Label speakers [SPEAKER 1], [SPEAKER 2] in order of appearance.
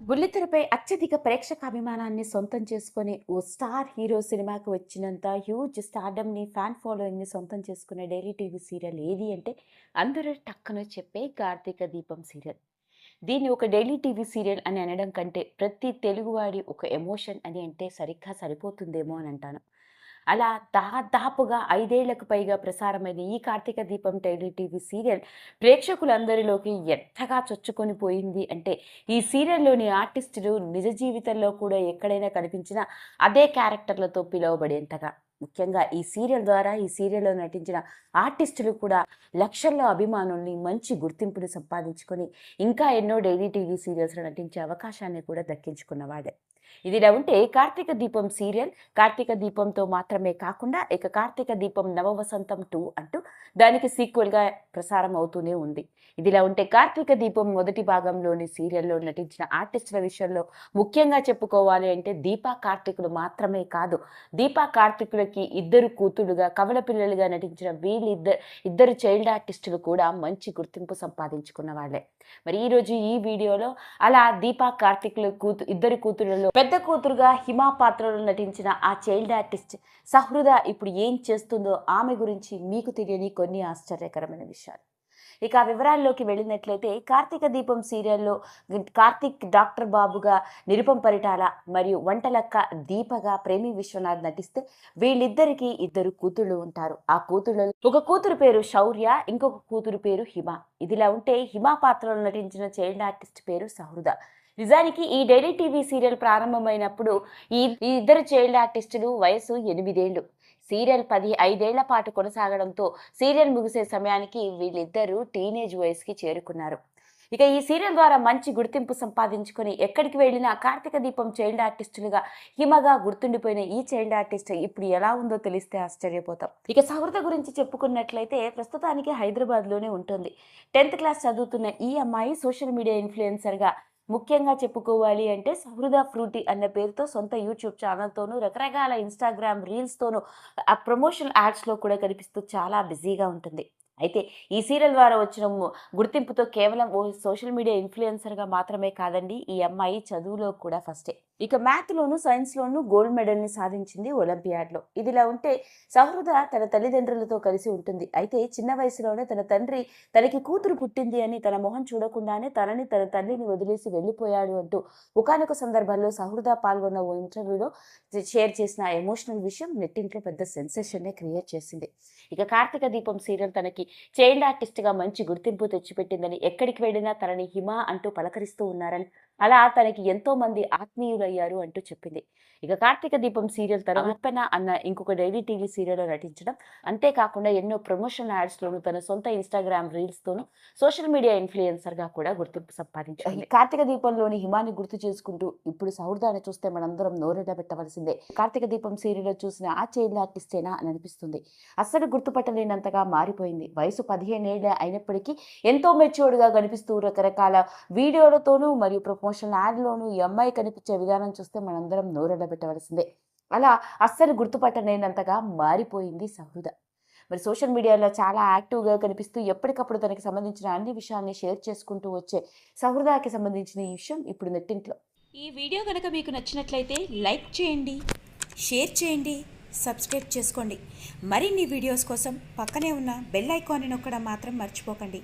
[SPEAKER 1] బుల్లితెరపై అత్యధిక ప్రేక్షకాభిమానాన్ని సొంతం చేసుకొని ఓ స్టార్ హీరో సినిమాకి వచ్చినంత హ్యూజ్ స్టార్డమ్‌ని, ఫ్యాన్ ఫాలోయింగ్‌ని సొంతం చేసుకునే డైలీ టీవీ సీరియల్ ఏది అంటే అందరూ టక్కున చెప్పే 'కార్తీక దీపం' సీరియల్. దీన్ని ఒక డైలీ టీవీ సీరియల్ అని అనడం కంటే ప్రతి తెలుగువాడి ఒక ఎమోషన్ అని అంటే సరిగ్గా సరిపోతుందేమో అని అంటాను. అలా దాదాపుగా 5 ఏళ్లకు పైగా ప్రసారమైన ఈ 'కార్తీక దీపం' డైలీ టీవీ సీరియల్ ప్రేక్షకులందరిలోకి ఎంతగా చొచ్చుకొని పోయింది అంటే, ఈ సీరియల్‌లోని ఆర్టిస్టులు నిజ జీవితంలో కూడా ఎక్కడైనా కనిపించినా అదే క్యారెక్టర్‌లతో పిలువబడేంతగా. ముఖ్యంగా ఈ సీరియల్ ద్వారా ఈ సీరియల్‌లో నటించిన ఆర్టిస్టులు కూడా లక్షల్లో అభిమానుల్ని, మంచి గుర్తింపుని సంపాదించుకొని, ఇంకా ఎన్నో డైలీ టీవీ సీరియల్స్‌లో నటించే అవకాశాన్ని కూడా దక్కించుకున్నవాడే. ఇదిలా ఉంటే 'కార్తీక దీపం' సీరియల్ 'కార్తీక దీపం'తో మాత్రమే కాకుండా ఇక 'కార్తీక దీపం నవవసంతం 2' అంటూ దానికి సీక్వెల్‌గా ప్రసారం అవుతూనే ఉంది. ఇదిలా ఉంటే 'కార్తీక దీపం' మొదటి భాగంలోని సీరియల్‌లో నటించిన ఆర్టిస్టుల విషయంలో ముఖ్యంగా చెప్పుకోవాలి అంటే దీపా కార్తీకులు మాత్రమే కాదు. దీపా కార్తీకులకి ఇద్దరు కూతుళ్ళుగా, కవల పిల్లలుగా నటించిన ఇద్దరు చైల్డ్ ఆర్టిస్టులు కూడా మంచి గుర్తింపు సంపాదించుకున్న వాళ్ళే. మరి ఈరోజు ఈ వీడియోలో అలా దీపా కార్తీకుల ఇద్దరు కూతుళ్ళలో పెద్ద కూతురుగా హిమా పాత్రలో నటించిన ఆ చైల్డ్ ఆర్టిస్ట్ సహృద ఇప్పుడు ఏం చేస్తుందో ఆమె గురించి మీకు తెలియని కొన్ని ఆశ్చర్యకరమైన విషయాలు. ఇక ఆ వివరాల్లోకి వెళ్ళినట్లయితే 'కార్తీక దీపం' సీరియల్‌లో కార్తీక్ డాక్టర్ బాబుగా, నిరుపం పరిటాల మరియు వంటలక్క దీపగా ప్రేమి విశ్వనాథ్ నటిస్తే వీళ్ళిద్దరికీ ఇద్దరు కూతుళ్ళు ఉంటారు. ఆ కూతుళ్ళలో ఒక కూతురు పేరు శౌర్య, ఇంకొక కూతురు పేరు హిమ. ఇదిలా ఉంటే హిమ పాత్రలో నటించిన చైల్డ్ ఆర్టిస్ట్ పేరు సహృద. నిజానికి ఈ డైలీ టీవీ సీరియల్ ప్రారంభమైనప్పుడు ఈ ఈ ఇద్దరు చైల్డ్ ఆర్టిస్టులు వయసు 8 ఏళ్ళు. సీరియల్ 5 ఏళ్ల పాటు కొనసాగడంతో సీరియల్ ముగిసే సమయానికి వీళ్ళిద్దరూ టీనేజ్ వయసుకి చేరుకున్నారు. ఇక ఈ సీరియల్ ద్వారా మంచి గుర్తింపు సంపాదించుకొని ఎక్కడికి వెళ్ళినా 'కార్తీక దీపం' చైల్డ్ ఆర్టిస్టులుగా హిమగా గుర్తుండిపోయిన ఈ చైల్డ్ ఆర్టిస్ట్ ఇప్పుడు ఎలా ఉందో తెలిస్తే ఆశ్చర్యపోతాం. ఇక సహృద గురించి చెప్పుకున్నట్లయితే ప్రస్తుతానికి హైదరాబాద్‌లోనే ఉంటుంది. 10th క్లాస్ చదువుతున్న ఈ అమ్మాయి సోషల్ మీడియా ఇన్‌ఫ్లుయెన్సర్‌గా, ముఖ్యంగా చెప్పుకోవాలి అంటే సహృద ఫ్రూటీ అన్న పేరుతో సొంత యూట్యూబ్ ఛానల్‌తోనూ, రకరకాల ఇన్‌స్టాగ్రామ్ రీల్స్‌తోనూ ఆ ప్రమోషన్ యాడ్స్‌లో కూడా కనిపిస్తూ చాలా బిజీగా ఉంటుంది. అయితే ఈ సీరియల్ ద్వారా వచ్చిన గుర్తింపుతో కేవలం ఓ సోషల్ మీడియా ఇన్‌ఫ్లుయెన్సర్‌గా మాత్రమే కాదండి, ఈ అమ్మాయి చదువులో కూడా ఫస్టే. ఇక మ్యాథ్‌లోను, సైన్స్‌లోను గోల్డ్ మెడల్‌ని సాధించింది ఒలింపియాడ్‌లో. ఇదిలా ఉంటే సహృద తన తల్లిదండ్రులతో కలిసి ఉంటుంది. అయితే చిన్న వయసులోనే తన తండ్రి తనకి కూతురు పుట్టింది అని తన మొహం చూడకుండానే తనని, తన తల్లిని వదిలేసి వెళ్ళిపోయాడు అంటూ ఒకానొక సందర్భంలో సహృద పాల్గొన్న ఓ ఇంటర్వ్యూలో షేర్ చేసిన ఎమోషనల్ విషయం నెట్టింట్లో పెద్ద సెన్సేషన్‌నే క్రియేట్ చేసింది. ఇక 'కార్తీక దీపం' సీరియల్ తనకి చైల్డ్ ఆర్టిస్ట్‌గా మంచి గుర్తింపు తెచ్చిపెట్టిందని, ఎక్కడికి వెళ్ళినా తనని హిమ అంటూ పలకరిస్తూ ఉన్నారని, అలా తనకి ఎంతో మంది ఆత్మీయులయ్యారు అంటూ చెప్పింది. ఇక 'కార్తీక దీపం' సీరియల్ తర్వాత 'అర్పణ' అన్న ఇంకొక డైలీ టీవీ సీరియల్‌లో నటించడం, అంతేకాకుండా ఎన్నో ప్రమోషనల్ యాడ్స్‌లోను, తన సొంత ఇన్‌స్టాగ్రామ్ రీల్స్‌తోను సోషల్ మీడియా ఇన్‌ఫ్లుయెన్సర్‌గా కూడా గుర్తింపు సంపాదించుకుంది. 'కార్తీక దీపంలోని హిమాని గుర్తు చేసుకుంటూ ఇప్పుడు సహృదాని చూస్తే మనందరం నోరెళ్ళ పెట్టవలసిందే. 'కార్తీక దీపం' సీరియల్‌లో చూసిన ఆ చైల్డ్ ఆర్టిస్టేనా అని అనిపిస్తుంది. అస్సలు గుర్తుపట్టలేనంతగా మారిపోయింది. వయసు 15 ఏళ్లే అయినప్పటికీ ఎంతో మెచ్యూర్డ్‌గా కనిపిస్తూ రకరకాల వీడియోలతోనూ మరియు ప్రమోషనల్ యాడ్‌లోనూ ఈ అమ్మాయి కనిపించే విధానం చూస్తే మనందరం నోరెళ్ళబెట్టవలసిందే. అలా అస్సలు గుర్తుపట్టలేనంతగా మారిపోయింది సహృద. మరి సోషల్ మీడియాలో చాలా యాక్టివ్‌గా కనిపిస్తూ ఎప్పటికప్పుడు తనకి సంబంధించిన అన్ని విషయాల్ని షేర్ చేసుకుంటూ వచ్చే సహృదకి సంబంధించిన ఈ విషయం ఇప్పుడు నెట్టింట్లో.
[SPEAKER 2] ఈ వీడియో కనుక మీకు నచ్చినట్లయితే లైక్ చేయండి, షేర్ చేయండి, సబ్స్క్రైబ్ చేసుకోండి. మరిన్ని వీడియోస్ కోసం పక్కనే ఉన్న బెల్ ఐకాన్ని నొక్కడం మాత్రం మర్చిపోకండి.